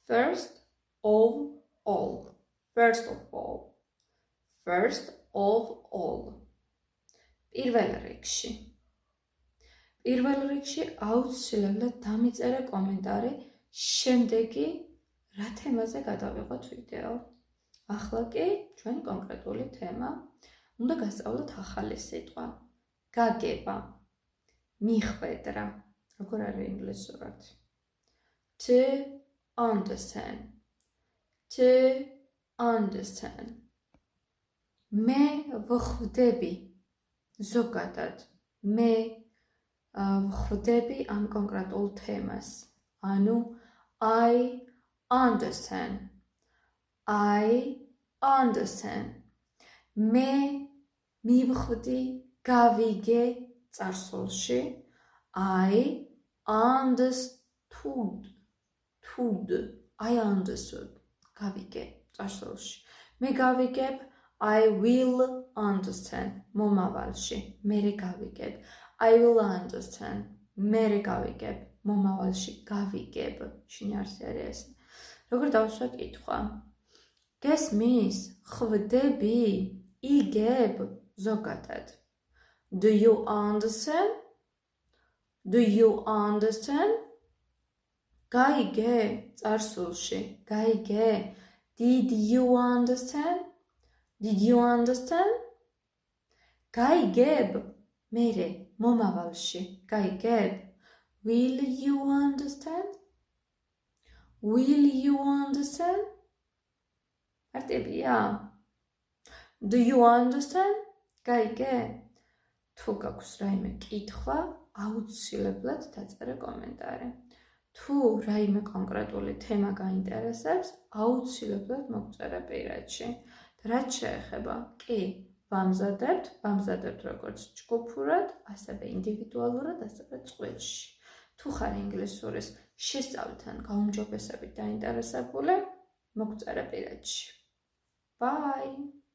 First of all. First of all. First of all. პირველ რიგში. პირველ რიგში აუცილებლად დამიწერე კომენტარი, შემდეგი რა თემაზე გადავიღოთ ვიდეო. ახლა კი ჩვენი კონკრეტული თემა. უნდა გასწავლოთ ახალი სიტყვა. გაგება. მიხვედრა. როგორ არის ინგლისურად? To understand. To understand. მე ვხვდები. ზოგადად. მე ვხვდები ამ კონკრეტულ თემას. ანუ I understand. I understand. მე მივხვდი გავიგე წარსულში. I understood. I understood. გავიგე წარსულში. მე გავიგებ I will understand. მომავალში. მე გავიგებ. I will understand. მე გავიგებ. მომავალში გავიგებ. შინაარსი არის ეს. როგორ დავსვა კითხვა? გესმის? ხვდები? იგებ? ზოგადად. Do you understand? Do you understand? გაიგე? წარსულში. გაიგე? Did you understand? Did you understand? გაიგებ? მერე მომავალში. გაიგებ? Will you understand? Will you understand? არტებია? Do you understand? გაიგე? თუ გაქვს რაიმე კითხვა, აუცილებლად დაწერე კომენტარი. თუ რაიმე კონკრეტული თემა გაინტერესებს, აუცილებლად მოგწერე პირადში. რაც შეეხება, კი, ვამზადებთ როგორც ჯგუფურად, ასევე ინდივიდუალურად, ასევე წყვილში. თუ ხარ ინგლისურის შესწავლიდან გაუმჯობესებით დაინტერესებული, მოგწერე პირადში. Bye!